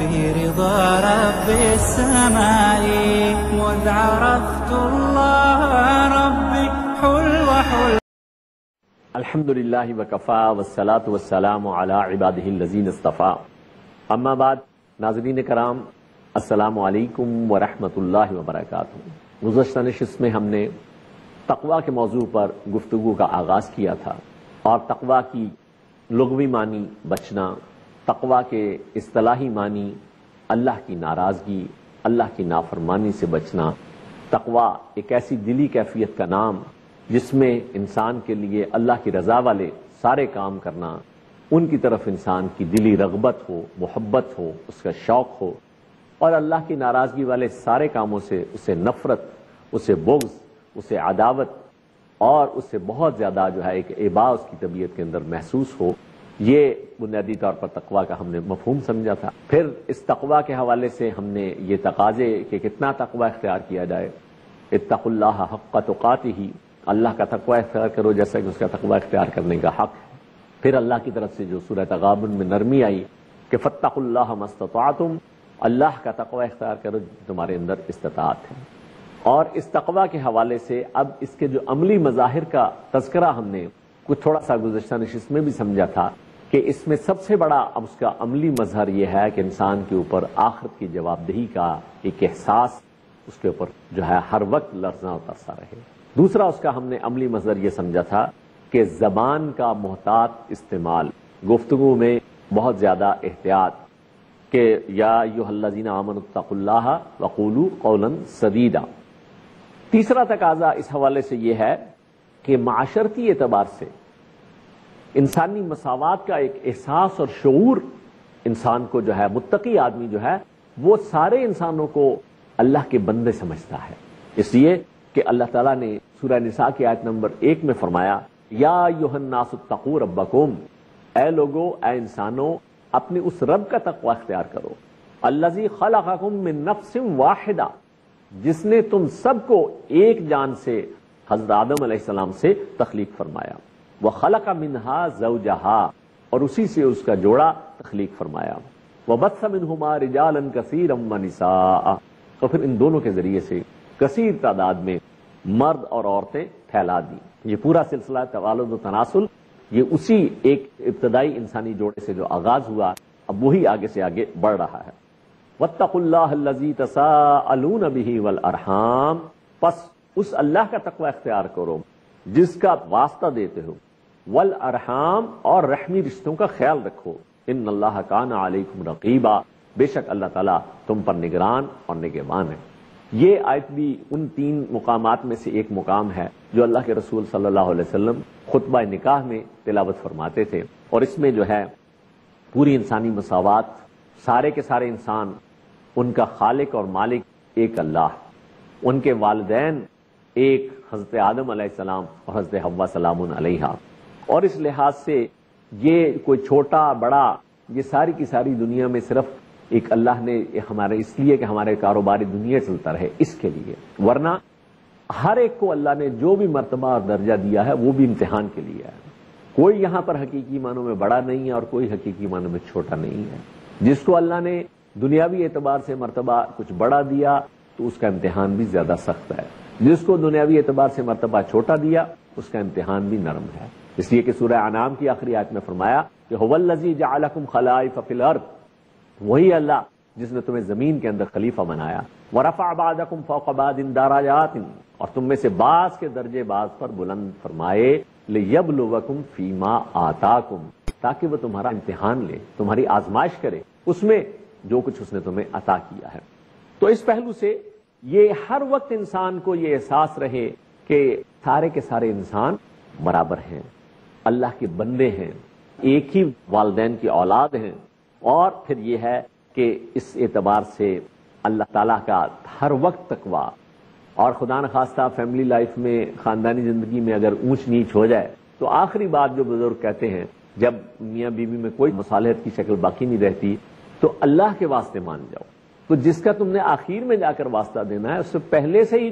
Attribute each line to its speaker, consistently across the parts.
Speaker 1: في رضا رب السماء مذ عرفت الله ربي حل
Speaker 2: الحمد للہ وکفا والصلاة والسلام علی عبادہ الذین اصطفیٰ، اما بعد. ناظرین کرام، السلام علیکم ورحمۃ اللہ وبرکاتہ. گزشتہ نشست میں ہم نے تقوی کے موضوع پر گفتگو کا آغاز کیا تھا، اور تقوی کی لغوی معنی بچنا، تقوی کے اصطلاحی معنی اللہ کی ناراضگی، اللہ کی نافرمانی سے بچنا. تقوی ایک ایسی دلی کیفیت کا نام جس میں انسان کے لیے اللہ کی رضا والے سارے کام کرنا، ان کی طرف انسان کی دلی رغبت ہو، محبت ہو، اس کا شوق ہو، اور اللہ کی ناراضگی والے سارے کاموں سے اسے نفرت، اسے بغض، اسے عداوت، اور اس سے بہت زیادہ ایک ابا اس کی طبیعت کے اندر محسوس ہو. یہ بنیادی طور پر تقوی کا ہم نے مفہوم سمجھا تھا. پھر اس تقوی کے حوالے سے ہم نے یہ تقاضے کہ کتنا تقوی اختیار کیا جائے. اتقوا اللہ حق تقاتہ، اللہ کا تقوی اختیار کرو جیسا کہ اس کا تقوی اختیار کرنے کا حق ہے. پھر اللہ کی طرف سے جو سورہ تغابن میں نرمی آئی کہ فاتقوا اللہ ما استطعتم، اللہ کا تقوی اختیار کرو تمہارے اندر استطاعت ہے. اور اس تقوی کے حوالے سے اب اس کے جو عملی مظاہر کا تذکرہ ہم نے کچھ تھوڑا سا گزشتہ نشست میں بھی سمجھا تھا کہ اس میں سب سے بڑا اب اس کا عملی مظہر یہ ہے کہ انسان کے اوپر آخرت کی جواب دہی کا ایک احساس اس کے اوپر ہر وقت لرزاں اترتا رہے. دوسرا اس کا ہم نے عملی مظہر یہ سمجھا تھا کہ زبان کا محتاط استعمال، گفتگو میں بہت زیادہ احتیاط، کہ یا ایھا الذین آمنوا اتقوا اللہ وقولوا قولا سدیدا. تیسرا تقاضا اس حوالے سے یہ ہے کہ معاشرتی اعتبار سے انسانی مساوات کا ایک احساس اور شعور انسان کو متقی آدمی وہ سارے انسانوں کو اللہ کے بندے سمجھتا ہے. اس لیے کہ اللہ تعالیٰ نے سورہ نساء کی آیت نمبر 1 میں فرمایا یا ایھا الناس اتقوا ربکم، اے لوگو، اے انسانوں، اپنے اس رب کا تقوی اختیار کرو الذی خلقکم من نفس واحدہ، جس نے تم سب کو ایک جان سے، حضرت آدم علیہ السلام سے تخلیق فرمایا. وخلق منہا زوجہا، اور اسی سے اس کا جوڑا تخلیق فرمایا. وبث منہما رجالا کثیرا ونساء، تو پھر ان دونوں کے ذریعے سے کثیر تعداد میں مرد اور عورتیں پھیلا دی. یہ پورا سلسلہ توالد و تناسل یہ اسی ایک ابتدائی انسانی جوڑے سے جو آغاز ہوا، اب وہی آگے سے آگے بڑھ رہا ہے. واتقوا اللہ الذی تساءلون بہ والارحام، پس اس اللہ کا تقوی اختیار کرو جس کا واسطہ دیتے ہو، والارحام، اور رحمی رشتوں کا خیال رکھو. ان اللہ کان علیکم رقیبا، بے شک اللہ تعالیٰ تم پر نگران اور نگہبان ہے. یہ آیت بھی ان 3 مقامات میں سے ایک مقام ہے جو اللہ کے رسول صلی اللہ علیہ وسلم خطبہ نکاح میں تلاوت فرماتے تھے. اور اس میں پوری انسانی مساوات، سارے کے سارے انسان، ان کا خالق اور مالک ایک اللہ، ان کے والدین ایک حضرت آدم علیہ السلام اور حضرت حوا سلام علیہا. اور اس لحاظ سے یہ کوئی چھوٹا بڑا، یہ ساری کی ساری دنیا میں صرف ایک اللہ نے ہمارے اس لیے کہ ہمارے کاروباری دنیا چلتا رہے اس کے لیے، ورنہ ہر ایک کو اللہ نے جو بھی مرتبہ اور درجہ دیا ہے وہ بھی امتحان کے لیے ہے. کوئی یہاں پر حقیقی معنوں میں بڑا نہیں ہے اور کوئی حقیقی معنوں میں چھوٹا نہیں ہے. جس کو اللہ نے دنیاوی اعتبار سے مرتبہ کچھ بڑا دیا تو اس کا امتحان بھی زیادہ سخت ہے، جس کو دنیاوی اعتبار سے مرتبہ چھوٹا دیا اس کا امتحان بھی نرم ہے. اس لیے کہ سورہ انعام کی آخری آیت میں فرمایا کہ هو الذی جعلکم خلائف فی الارض، وہی اللہ جس نے تمہیں زمین کے اندر خلیفہ بنایا. ورفع بعضکم فوق بعض درجات، اور تم میں سے بعض کے درجے بعض پر بلند فرمائے. لیبلوکم فیما آتاکم، تاکہ وہ تمہارا امتحان لے، تمہاری آزمائش کرے اس میں جو کچھ اس نے تمہیں عطا کیا ہے. تو اس پہلو سے یہ ہر وقت انسان کو یہ احساس رہے کہ سارے کے سارے انسان برابر ہیں، اللہ کے بندے ہیں، ایک ہی والدین کی اولاد ہیں. اور پھر یہ ہے کہ اس اعتبار سے اللہ تعالیٰ کا ہر وقت تقوی، اور خدا نخواستہ فیملی لائف میں، خاندانی زندگی میں اگر اونچ نیچ ہو جائے تو آخری بات جو بزرگ کہتے ہیں، جب میاں بیوی میں کوئی مصالحت کی شکل باقی نہیں رہتی تو اللہ کے واسطے مان جاؤ. تو جس کا تم نے آخر میں جا کر واسطہ دینا ہے اس سے پہلے سے ہی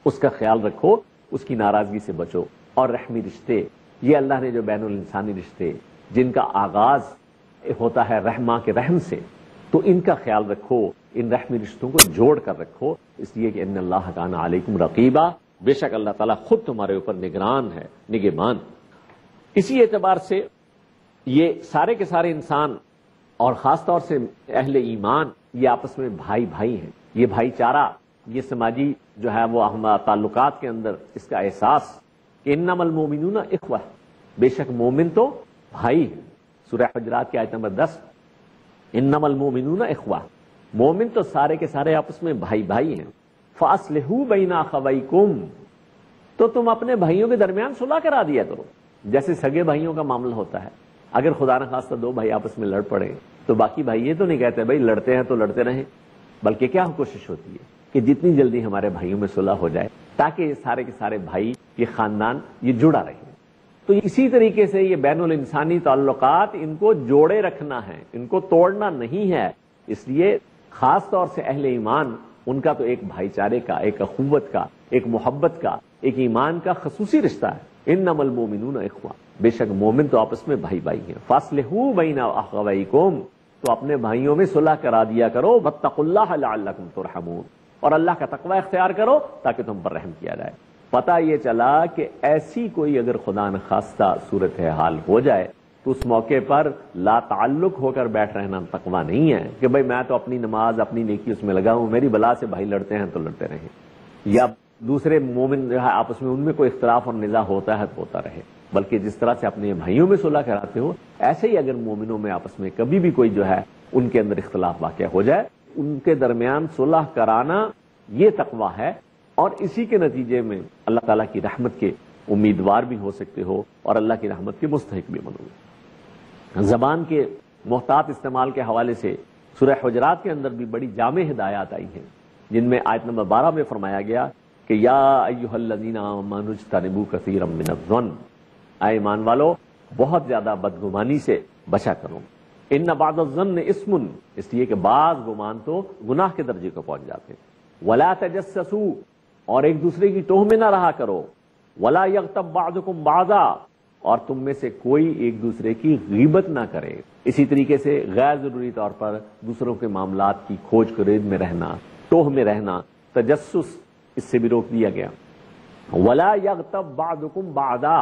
Speaker 2: اس کا خیال رکھو، اس کی ناراضگی سے بچو. اور رحمی رشتے، یہ اللہ نے جو بین الانسانی رشتے جن کا آغاز ہوتا ہے رحماں کے رحم سے، تو ان کا خیال رکھو، ان رحمی رشتوں کو جوڑ کر رکھو، اس لیے کہ ان اللہ کان علیکم رقیبا، بے شک اللہ تعالیٰ خود تمہارے اوپر نگران ہے، نگہبان۔ اسی اعتبار سے یہ سارے کے سارے انسان اور خاص طور سے اہل ایمان یہ آپس میں بھائی بھائی ہیں، یہ بھائی چارہ، یہ سماجی جو ہے وہ ہم تعلقات کے اندر اس کا احساس کہ انما المؤمنون اخوہ، بے شک مومن تو بھائی ہیں۔ سورہ حجرات کی آیت نمبر 10، انما المؤمنون اخوہ، مومن تو سارے کے سارے آپس میں بھائی بھائی ہیں۔ فاصلحوا بین اخویکم، تو تم اپنے بھائیوں کے درمیان صلح کرا دیا کرو، جیسے سگے بھائیوں کا معاملہ ہوتا ہے۔ اگر خدا نخواستہ دو بھائی آپس میں لڑ پڑے تو باقی بھائی یہ تو نہیں کہتے بھائی لڑتے ہیں تو لڑتے رہیں، بلکہ کیا کوشش ہوتی ہے کہ جتنی جلدی ہمارے بھائیوں میں صلح ہو جائے تاکہ یہ سارے کے سارے بھائی، یہ خاندان یہ جڑا رہے۔ تو اسی طریقے سے یہ بین الانسانی تعلقات ان کو جوڑے رکھنا ہے، ان کو توڑنا نہیں ہے۔ اس لیے خاص طور سے اہل ایمان، ان کا تو ایک بھائی چارے کا، ایک اخوت کا، ایک محبت کا، ایک ایمان کا خصوصی رشتہ ہے۔ انما المؤمنون اخوہ، بے شک مومن تو آپس میں بھائی بھائی ہیں۔ فاصلحوا بین اخویکم، تو اپنے بھائیوں میں صلح کرا دیا کرو۔ واتقوا اللہ لعلکم ترحمون، اور اللہ کا تقوی اختیار کرو تاکہ تم پر رحم کیا جائے۔ پتہ یہ چلا کہ ایسی کوئی اگر خدا نخواستہ صورتحال ہو جائے تو اس موقع پر لا تعلق ہو کر بیٹھ رہنا تقوی نہیں ہے کہ بھئی میں تو اپنی نماز اپنی نیکی اس میں لگا ہوں، میری بلا سے بھائی لڑتے ہیں تو لڑتے رہیں، یا دوسرے مومن جو ہے آپس میں ان میں کوئی اختلاف اور نزاع ہوتا ہے تو ہوتا رہے، بلکہ جس طرح سے اپنے بھائیوں میں صلح کراتے ہو ایسے ہی اگر مومنوں میں آپس میں کبھی بھی کوئی جو ہے ان کے اندر اختلاف واقع ہو جائے، ان کے درمیان صلح کرانا یہ تقوی ہے، اور اسی کے نتیجے میں اللہ تعالیٰ کی رحمت کے امیدوار بھی ہو سکتے ہو اور اللہ کی رحمت کے مستحق بھی بنو گے۔ زبان کے محتاط استعمال کے حوالے سے سورہ حجرات کے اندر بھی بڑی جامع ہدایات آئی ہیں، جن میں آیت نمبر 12 میں فرمایا گیا کہ یا ایھا الذین آمنوا اجتنبوا کثیرا من الظن، اے ایمان والو بہت زیادہ بدگمانی سے بچا کرو۔ ان بعض الظن اسم، اس لیے کہ بعض گمان تو گناہ کے درجے کو پہنچ جاتے ہیں۔ ولا تجسسوا، اور ایک دوسرے کی ٹوہ میں نہ رہا کرو۔ ولا یغتب بعضکم بعضا، اور تم میں سے کوئی ایک دوسرے کی غیبت نہ کرے۔ اسی طریقے سے غیر ضروری طور پر دوسروں کے معاملات کی کھوج خرید میں رہنا، ٹوہ میں رہنا، تجسس، اس سے بھی روک دیا گیا۔ ولا یغتب بعضکم بعضا،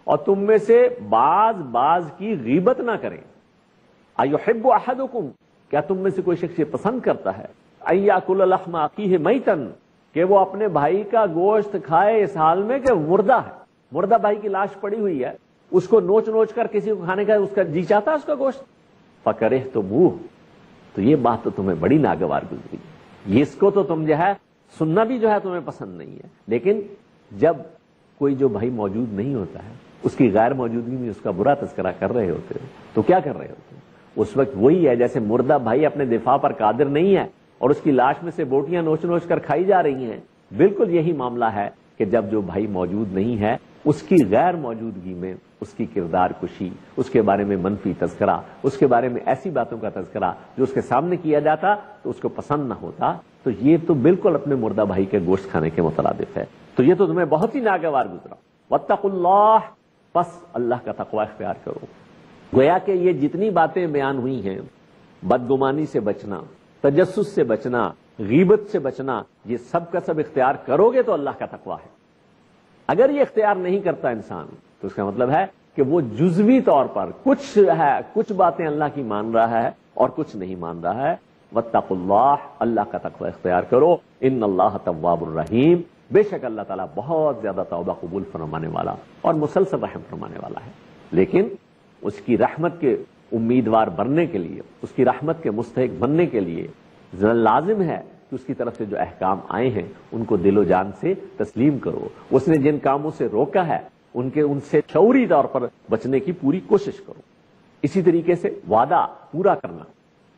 Speaker 2: اور تم میں سے بعض کی غیبت نہ کریں۔ ایحب احدکم، کیا تم میں سے کوئی شخص یہ پسند کرتا ہے ان یاکل لحم اخیہ میتا، کہ وہ اپنے بھائی کا گوشت کھائے اس حال میں کہ مردہ ہے، مردہ بھائی کی لاش پڑی ہوئی ہے، اس کو نوچ نوچ کر کسی کو کھانے کا اس کا جی چاہتا ہے اس کا گوشت؟ فکرہتموہ، تو یہ بات تو تمہیں بڑی ناگوار گزری، یہ اس کو تو تم جو ہے سننا بھی جو ہے تمہیں پسند نہیں ہے۔ لیکن جب کوئی جو بھائی موجود نہیں ہوتا ہے، اس کی غیر موجودگی میں اس کا برا تذکرہ کر رہے ہوتے ہو تو کیا کر رہے ہوتے ہیں؟ اس وقت وہی ہے جیسے مردہ بھائی اپنے دفاع پر قادر نہیں ہے اور اس کی لاش میں سے بوٹیاں نوچ نوچ کر کھائی جا رہی ہیں، بالکل یہی معاملہ ہے کہ جب جو بھائی موجود نہیں ہے اس کی غیر موجودگی میں اس کی کردار کشی، اس کے بارے میں منفی تذکرہ، اس کے بارے میں ایسی باتوں کا تذکرہ جو اس کے سامنے کیا جاتا تو اس کو پسند نہ ہوتا، تو یہ تو بالکل اپنے مردہ بھائی کے گوشت کھانے کے مترادف ہے۔ تو یہ تو تمہیں بہت ہی ناگوار گزرا۔ واتقوا اللہ، پس اللہ کا تقوی اختیار کرو۔ گویا کہ یہ جتنی باتیں بیان ہوئی ہیں، بدگمانی سے بچنا، تجسس سے بچنا، غیبت سے بچنا، یہ سب کا سب اختیار کرو گے تو اللہ کا تقوی ہے۔ اگر یہ اختیار نہیں کرتا انسان تو اس کا مطلب ہے کہ وہ جزوی طور پر کچھ ہے، کچھ باتیں اللہ کی مان رہا ہے اور کچھ نہیں مان رہا ہے۔ واتقوا اللہ، اللہ کا تقوی اختیار کرو۔ ان اللہ تواب الرحیم، بے شک اللہ تعالیٰ بہت زیادہ توبہ قبول فرمانے والا اور مسلسل رحم فرمانے والا ہے۔ لیکن اس کی رحمت کے امیدوار بننے کے لیے، اس کی رحمت کے مستحق بننے کے لیے لازم ہے کہ اس کی طرف سے جو احکام آئے ہیں ان کو دل و جان سے تسلیم کرو۔ اس نے جن کاموں سے روکا ہے ان سے شعوری طور پر بچنے کی پوری کوشش کرو۔ اسی طریقے سے وعدہ پورا کرنا،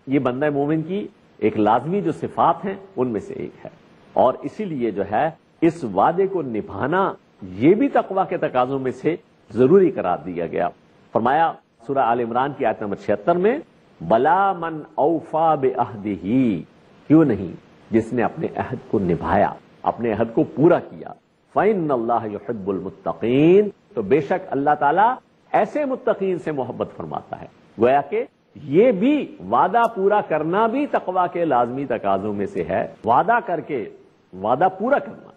Speaker 2: یہ بندہ مومن کی ایک لازمی جو صفات ہیں ان میں سے ایک ہے، اور اسی لیے جو ہے اس وعدے کو نبھانا یہ بھی تقوی کے تقاضوں میں سے ضروری قرار دیا گیا۔ فرمایا سورہ آل عمران کی آیت نمبر 76 میں، بلا من اوفا بعہدہ، کیوں نہیں جس نے اپنے عہد کو نبھایا، اپنے عہد کو پورا کیا۔ فإن اللہ یحب المتقین، تو بے شک اللہ تعالیٰ ایسے متقین سے محبت فرماتا ہے۔ گویا کہ یہ بھی وعدہ پورا کرنا بھی تقویٰ کے لازمی تقاضوں میں سے ہے. وعدہ کر کے وعدہ پورا کرنا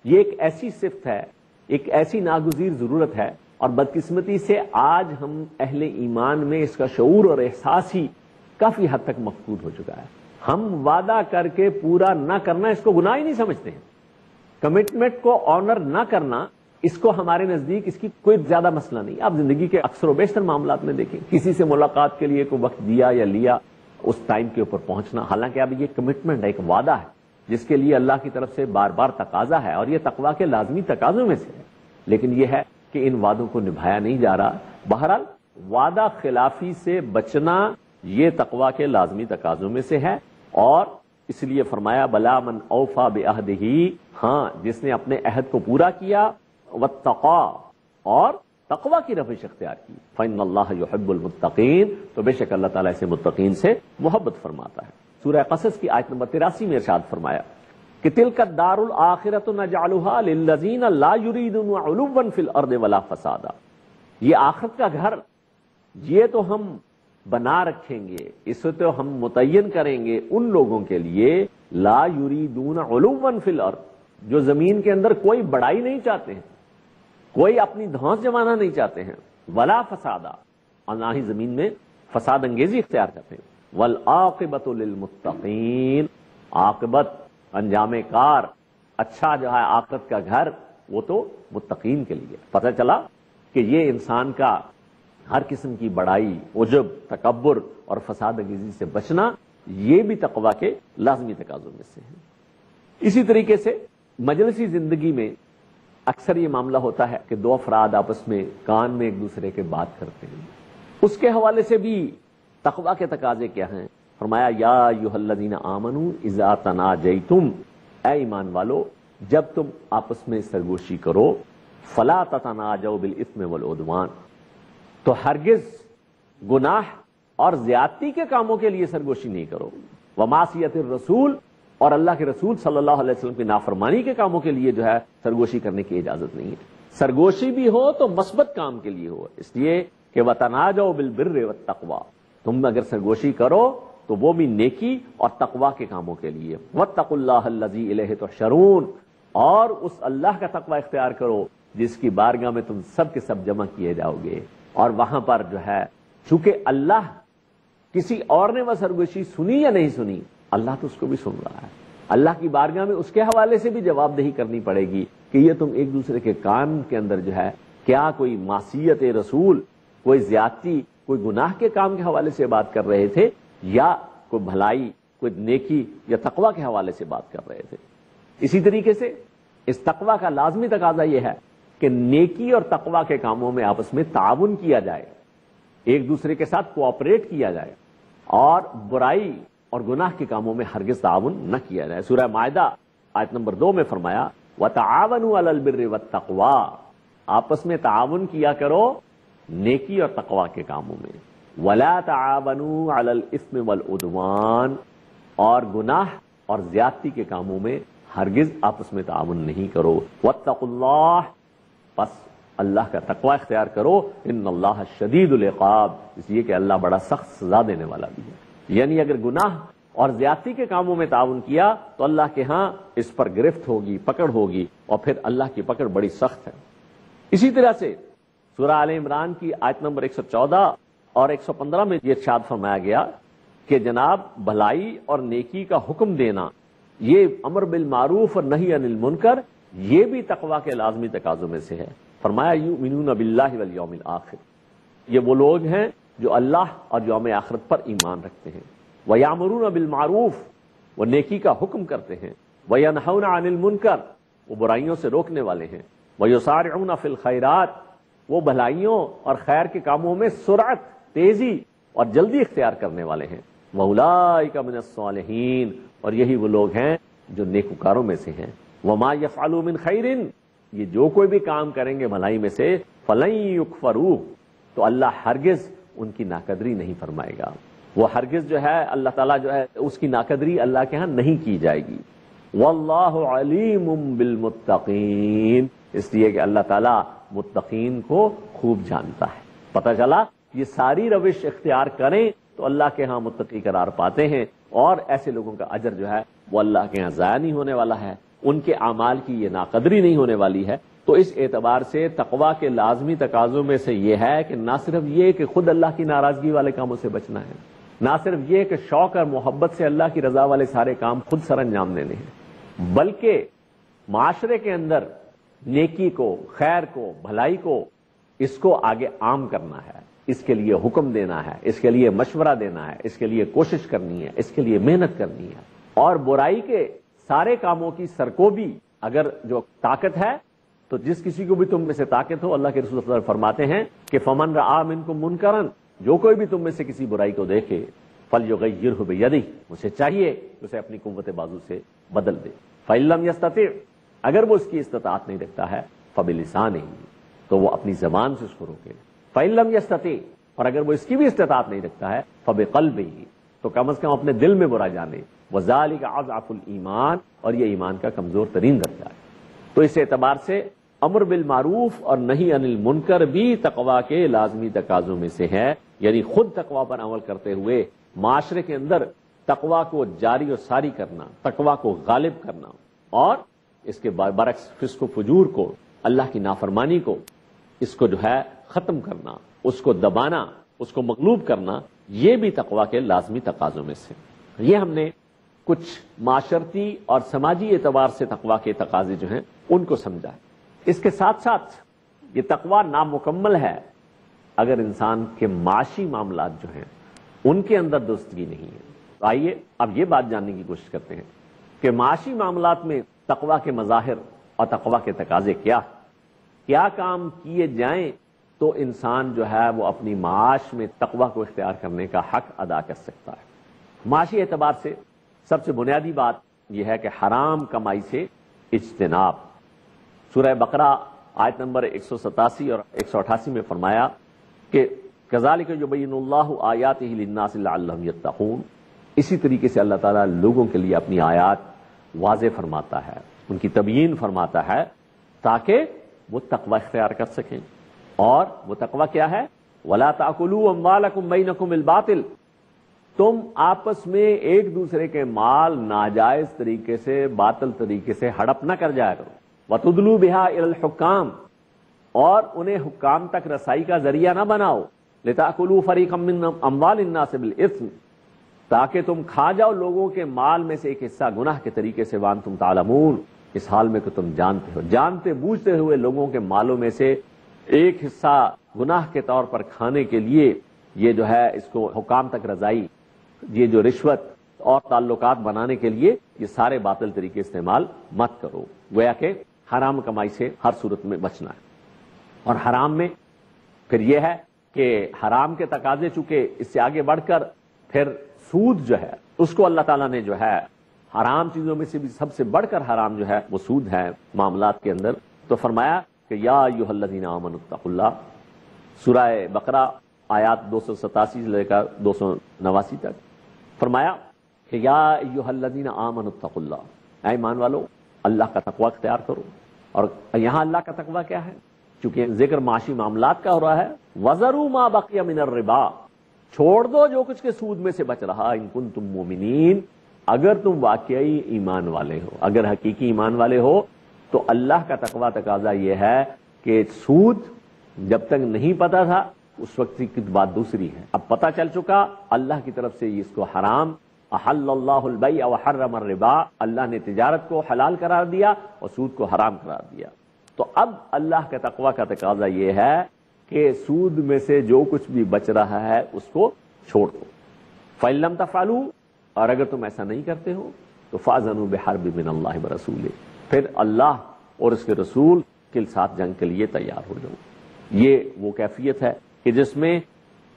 Speaker 2: یہ ایک ایسی صفت ہے، ایک ایسی ناگزیر ضرورت ہے، اور بدقسمتی سے آج ہم اہل ایمان میں اس کا شعور اور احساس ہی کافی حد تک مفقود ہو چکا ہے. ہم وعدہ کر کے پورا نہ کرنا اس کو گناہ ہی نہیں سمجھتے ہیں. کمٹمنٹ کو آنر نہ کرنا اس کو ہمارے نزدیک اس کی کوئی زیادہ مسئلہ نہیں. آپ زندگی کے اکثر و بیشتر معاملات میں دیکھیں، کسی سے ملاقات کے لیے کوئی وقت دیا یا لیا، اس ٹائم کے اوپر پہنچنا، حالانکہ اب یہ کمٹمنٹ ہے، ایک وعدہ ہے جس کے لیے اللہ کی طرف سے بار بار تقاضا ہے، اور یہ تقویٰ کے لازمی تقاضوں میں سے ہے. لیکن یہ ہے کہ ان وعدوں کو نبھایا نہیں جا رہا. بہرحال وعدہ خلافی سے بچنا یہ تقویٰ کے لازمی تقاضوں میں سے ہے، اور اس لیے فرمایا بلا من اوفا بعہدہ، ہاں جس نے اپنے عہد کو پورا کیا، واتقا، اور تقویٰ کی روش اختیار کی، فإن اللہ یحب المتقین، تو بے شک اللہ تعالیٰ اسے متقین سے محبت فرماتا ہے. سورہ قصص کی آیت نمبر 83 میں ارشاد فرمایا کہ تلک الدار الآخرۃ نجعلها للذین لا یریدون علوا فی الارض ولا فسادا، یہ آخرت کا گھر یہ تو ہم بنا رکھیں گے، اسے تو ہم متعین کریں گے ان لوگوں کے لیے لا یریدون علوا فی الارض، جو زمین کے اندر کوئی بڑائی نہیں چاہتے ہیں، کوئی اپنی دھانس جمانا نہیں چاہتے ہیں، ولا فسادا، اور نہ ہی زمین میں فساد انگیزی اختیار کرتے ہیں. والعاقبۃ للمتقین، عاقبت انجام کار اچھا جو ہے آخرت کا گھر وہ تو متقین کے لیے. پتہ چلا کہ یہ انسان کا ہر قسم کی بڑائی، عجب، تکبر اور فساد انگیزی سے بچنا یہ بھی تقویٰ کے لازمی تقاضوں میں سے ہے. اسی طریقے سے مجلسی زندگی میں اکثر یہ معاملہ ہوتا ہے کہ دو افراد آپس میں کان میں ایک دوسرے کے بات کرتے ہیں. اس کے حوالے سے بھی تقویٰ کے تقاضے کیا ہیں؟ فرمایا یا ایھا الذین آمنوا اذا تناجیتم، اے ایمان والو جب تم آپس میں سرگوشی کرو، فلا تتناجوا بالاثم والعدوان، تو ہرگز گناہ اور زیادتی کے کاموں کے لیے سرگوشی نہیں کرو، ومعصیت الرسول، اور اللہ کے رسول صلی اللہ علیہ وسلم کی نافرمانی کے کاموں کے لیے جو ہے سرگوشی کرنے کی اجازت نہیں ہے. سرگوشی بھی ہو تو مثبت کام کے لیے ہو، اس لیے کہ وتناجوا بالبر والتقوی، تم اگر سرگوشی کرو تو وہ بھی نیکی اور تقوی کے کاموں کے لیے. واتقوا اللہ الذی الیہ تحشرون، اور اس اللہ کا تقوی اختیار کرو جس کی بارگاہ میں تم سب کے سب جمع کیے جاؤ گے. اور وہاں پر جو ہے چونکہ اللہ، کسی اور نے وہ سرگوشی سنی یا نہیں سنی، اللہ تو اس کو بھی سن رہا ہے. اللہ کی بارگاہ میں اس کے حوالے سے بھی جواب دہی کرنی پڑے گی کہ یہ تم ایک دوسرے کے کان کے اندر جو ہے کیا کوئی معصیت رسول، کوئی زیادتی، کوئی گناہ کے کام کے حوالے سے بات کر رہے تھے، یا کوئی بھلائی، کوئی نیکی یا تقوی کے حوالے سے بات کر رہے تھے. اسی طریقے سے اس تقوی کا لازمی تقاضا یہ ہے کہ نیکی اور تقوی کے کاموں میں آپس میں تعاون کیا جائے، ایک دوسرے کے ساتھ کوآپریٹ کیا جائے، اور برائی اور گناہ کے کاموں میں ہرگز تعاون نہ کیا جائے. سورہ مائدہ آیت نمبر 2 میں فرمایا وَتَعَاوَنُوا عَلَى الْبِرِّ وَالتَّقْوَى، آپس میں تعاون کیا کرو نیکی اور تقوی کے کاموں میں. وَلَا تَعَاوَنُوا عَلَى الْإِثْمِ وَالْعُدْوَانِ، اور گناہ اور زیادتی کے کاموں میں ہرگز آپس میں تعاون نہیں کرو. وَاتَّقُوا اللَّهَ، بس اللہ کا تقوی اختیار کرو. ان اللہ شدید العقاب، اس لیے کہ اللہ بڑا سخت سزا دینے والا بھی ہے. یعنی اگر گناہ اور زیادتی کے کاموں میں تعاون کیا تو اللہ کے ہاں اس پر گرفت ہوگی، پکڑ ہوگی، اور پھر اللہ کی پکڑ بڑی سخت ہے. اسی طرح سے سورہ آل عمران کی آیت نمبر 114 اور 115 میں یہ ارشاد فرمایا گیا کہ جناب بھلائی اور نیکی کا حکم دینا، یہ امر بالمعروف اور نہی عن المنکر، یہ بھی تقوی کے لازمی تقاضوں میں سے ہے. فرمایا یؤمنون باللہ والیوم الآخر، یہ وہ لوگ ہیں جو اللہ اور یوم آخرت پر ایمان رکھتے ہیں. وَيَأْمُرُونَ بِالْمَعْرُوفِ، وہ نیکی کا حکم کرتے ہیں. وَيَنْهَوْنَ عَنِ الْمُنْكَرِ، وہ برائیوں سے روکنے والے ہیں. وَيُسَارِعُونَ فِي الْخَيْرَاتِ، وہ بھلائیوں اور خیر کے کاموں میں سرعت، تیزی اور جلدی اختیار کرنے والے ہیں. وَأُولَٰئِكَ مِنَ الصَّالِحِينَ، اور یہی وہ لوگ ہیں جو نیکوکاروں میں سے ہیں. وَمَا يَفْعَلُوا مِنْ خَيْرٍ، یہ جو کوئی بھی کام کریں گے بھلائی میں سے، فَلَن يُكْفَرُوهُ، تو اللہ ہرگز ان کی ناقدری نہیں فرمائے گا. وہ ہرگز جو ہے اللہ تعالیٰ جو ہے اس کی ناقدری اللہ کے ہاں نہیں کی جائے گی. واللہ علیم بالمتقین، اس لیے کہ اللہ تعالیٰ متقین کو خوب جانتا ہے. پتہ چلا یہ ساری روش اختیار کریں تو اللہ کے ہاں متقی قرار پاتے ہیں، اور ایسے لوگوں کا اجر جو ہے وہ اللہ کے ہاں ضائع نہیں ہونے والا ہے، ان کے اعمال کی یہ ناقدری نہیں ہونے والی ہے۔ تو اس اعتبار سے تقویٰ کے لازمی تقاضوں میں سے یہ ہے کہ نہ صرف یہ کہ خود اللہ کی ناراضگی والے کاموں سے بچنا ہے، نہ صرف یہ کہ شوق اور محبت سے اللہ کی رضا والے سارے کام خود سر انجام دینے ہیں، بلکہ معاشرے کے اندر نیکی کو، خیر کو، بھلائی کو، اس کو آگے عام کرنا ہے، اس کے لیے حکم دینا ہے، اس کے لیے مشورہ دینا ہے، اس کے لیے کوشش کرنی ہے، اس کے لیے محنت کرنی ہے، اور برائی کے سارے کاموں کی سرکوبی اگر جو طاقت ہے تو جس کسی کو بھی تم میں سے طاقت ہو، اللہ کے رسول صلی اللہ علیہ وسلم فرماتے ہیں کہ فمن رآ منکم منکرا، جو کوئی بھی تم میں سے کسی برائی کو دیکھے فلیغیرہ بیدہ، اسے چاہیے کہ اسے اپنی قوت بازو سے بدل دے، فإن لم یستطع، اگر وہ اس کی استطاعت نہیں رکھتا ہے فبلسانہ، تو وہ اپنی زبان سے اس کو روکے، فإن لم یستطع، اور اگر وہ اس کی بھی استطاعت نہیں رکھتا ہے فبقلبہ، تو کم از کم اپنے دل میں برا جانے، وذالک اضعف الایمان، اور یہ ایمان کا کمزور ترین درجہ ہے۔ تو اس اعتبار سے امر بالمعروف اور نہی عن المنکر بھی تقویٰ کے لازمی تقاضوں میں سے ہے، یعنی خود تقویٰ پر عمل کرتے ہوئے معاشرے کے اندر تقویٰ کو جاری و ساری کرنا، تقویٰ کو غالب کرنا، اور اس کے برعکس فسق و فجور کو، اللہ کی نافرمانی کو، اس کو جو ہے ختم کرنا، اس کو دبانا، اس کو مغلوب کرنا، یہ بھی تقویٰ کے لازمی تقاضوں میں سے۔ یہ ہم نے کچھ معاشرتی اور سماجی اعتبار سے تقویٰ کے تقاضے جو ہیں ان کو سمجھا ہے۔ اس کے ساتھ ساتھ یہ تقویٰ نامکمل ہے اگر انسان کے معاشی معاملات جو ہیں ان کے اندر درستگی نہیں ہے۔ تو آئیے اب یہ بات جاننے کی کوشش کرتے ہیں کہ معاشی معاملات میں تقویٰ کے مظاہر اور تقویٰ کے تقاضے کیا کام کیے جائیں تو انسان جو ہے وہ اپنی معاش میں تقویٰ کو اختیار کرنے کا حق ادا کر سکتا ہے۔ معاشی اعتبار سے سب سے بنیادی بات یہ ہے کہ حرام کمائی سے اجتناب۔ سورہ بقرہ آیت نمبر 187 اور 188 میں فرمایا کہ کذالک یبین اللہ آیاتہ للناس لعلہم یتقون، اسی طریقے سے اللہ تعالیٰ لوگوں کے لیے اپنی آیات واضح فرماتا ہے، ان کی تبیین فرماتا ہے تاکہ وہ تقوی اختیار کر سکیں۔ اور وہ تقوی کیا ہے؟ وَلَا تَأْكُلُوا أَمْوَالَكُمْ بَيْنَكُمْ بِالْبَاطِلِ، تم آپس میں ایک دوسرے کے مال ناجائز طریقے سے، باطل طریقے سے ہڑپ نہ کر جایا کرو۔ وَتُدْلُوا بِهَا إِلَى الْحُكَّامِ، اور انہیں حکام تک رسائی کا ذریعہ نہ بناؤ، لِتَأْكُلُوا فَرِيقًا مِّنْ أَمْوَالِ النَّاسِ بِالْإِثْمِ، تاکہ تم کھا جاؤ لوگوں کے مال میں سے ایک حصہ گناہ کے طریقے سے، وَأَنْتُمْ تَعْلَمُونَ، اس حال میں کہ تم جانتے ہو، جانتے بوجھتے ہوئے لوگوں کے مالوں میں سے ایک حصہ گناہ کے طور پر کھانے کے لیے، یہ جو ہے اس کو حکام تک رسائی، یہ جو رشوت اور تعلقات بنانے کے لیے یہ سارے باطل طریقے استعمال مت کرو۔ گویا کہ حرام کمائی سے ہر صورت میں بچنا ہے۔ اور حرام میں پھر یہ ہے کہ حرام کے تقاضے چونکہ اس سے آگے بڑھ کر پھر سود جو ہے اس کو اللہ تعالیٰ نے جو ہے حرام چیزوں میں سے بھی سب سے بڑھ کر حرام جو ہے وہ سود ہے معاملات کے اندر، تو فرمایا کہ یا ایھا الذین آمنوا اتقوا اللہ، سورہ بقرہ آیات 287 سے لے کر 289 تک فرمایا کہ یا ایھا الذین آمنوا اتقوا اللہ، اے ایمان والو اللہ کا تقوی اختیار کرو۔ اور یہاں اللہ کا تقوی کیا ہے؟ چونکہ ذکر معاشی معاملات کا ہو رہا ہے، وَذَرُوا مَا بَقِیَ مِنَ الرِّبَا، چھوڑ دو جو کچھ کے سود میں سے بچ رہا، ان کنتم مومنین، اگر تم واقعی ایمان والے ہو، اگر حقیقی ایمان والے ہو تو اللہ کا تقوی تقاضا یہ ہے کہ سود جب تک نہیں پتا تھا اس وقت کی بات دوسری ہے، اب پتہ چل چکا اللہ کی طرف سے اس کو حرام، احل اللہ البیع وحرم الربا، اللہ نے تجارت کو حلال قرار دیا اور سود کو حرام قرار دیا۔ تو اب اللہ کے تقوی کا تقاضا یہ ہے کہ سود میں سے جو کچھ بھی بچ رہا ہے اس کو چھوڑ دو۔ فَإِن لَّمْ تَفْعَلُوا، اور اگر تم ایسا نہیں کرتے ہو تو فَأْذَنُوا بِحَرْبٍ مِّنَ اللَّهِ وَرَسُولِهِ، پھر اللہ اور اس کے رسول کے ساتھ جنگ کے لیے تیار ہو جاؤ۔ یہ وہ کیفیت ہے کہ جس میں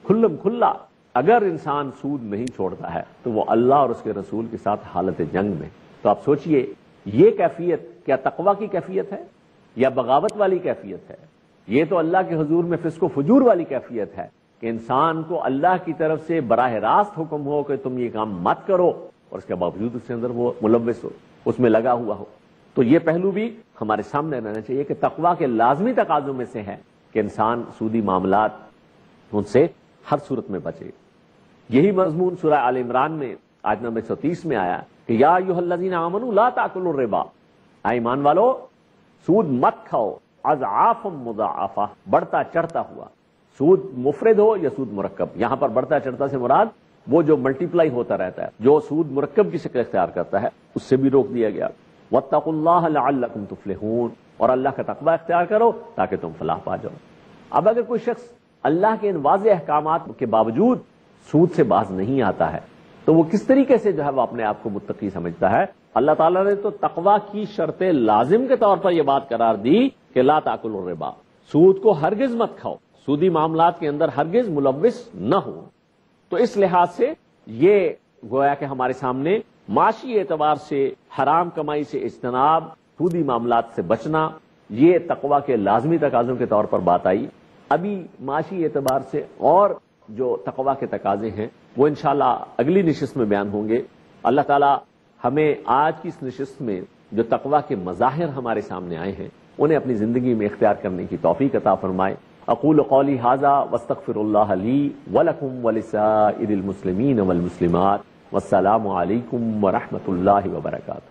Speaker 2: کھلم کھلا اگر انسان سود نہیں چھوڑتا ہے تو وہ اللہ اور اس کے رسول کے ساتھ حالت جنگ میں۔ تو آپ سوچئے یہ کیفیت کیا تقوی کی کیفیت ہے یا بغاوت والی کیفیت ہے؟ یہ تو اللہ کے حضور میں فسق و فجور والی کیفیت ہے کہ انسان کو اللہ کی طرف سے براہ راست حکم ہو کہ تم یہ کام مت کرو اور اس کے باوجود اس کے اندر وہ ملوث ہو، اس میں لگا ہوا ہو۔ تو یہ پہلو بھی ہمارے سامنے رہنا چاہیے کہ تقوی کے لازمی تقاضوں میں سے ہے کہ انسان سودی معاملات ان سے ہر صورت میں بچے۔ یہی مضمون سورہ آل عمران میں آیت نمبر 130 میں آیا کہ یا ایھا الذین آمنوا لا تاکلوا الربا، اے ایمان والو سود مت کھاؤ، اضعافا مضاعفہ، بڑھتا چڑھتا ہوا۔ سود مفرد ہو یا سود مرکب، یہاں پر بڑھتا چڑھتا سے مراد وہ جو ملٹیپلائی ہوتا رہتا ہے، جو سود مرکب کی شکل اختیار کرتا ہے، اس سے بھی روک دیا گیا۔ واتقوا اللہ لعلکم تفلحون، اور اللہ کا تقوی اختیار کرو تاکہ تم فلاح پا جاؤ۔ اب اگر کوئی شخص اللہ کے ان واضح احکامات کے باوجود سود سے باز نہیں آتا ہے تو وہ کس طریقے سے جو ہے وہ اپنے آپ کو متقی سمجھتا ہے؟ اللہ تعالیٰ نے تو تقوی کی شرط لازم کے طور پر یہ بات قرار دی کہ لا تاکلوا الربا، سود کو ہرگز مت کھاؤ، سودی معاملات کے اندر ہرگز ملوث نہ ہو۔ تو اس لحاظ سے یہ گویا کہ ہمارے سامنے معاشی اعتبار سے حرام کمائی سے اجتناب، سودی معاملات سے بچنا، یہ تقوی کے لازمی تقاضوں کے طور پر بات آئی۔ ابھی معاشی اعتبار سے اور جو تقوی کے تقاضے ہیں وہ انشاءاللہ اگلی نشست میں بیان ہوں گے۔ اللہ تعالی ہمیں آج کی اس نشست میں جو تقوی کے مظاہر ہمارے سامنے آئے ہیں انہیں اپنی زندگی میں اختیار کرنے کی توفیق عطا فرمائے۔ اقول قولی ھذا واستغفر اللہ لی ولکم ولسائر المسلمین والمسلمات، والسلام علیکم ورحمۃ اللہ وبرکاتہ۔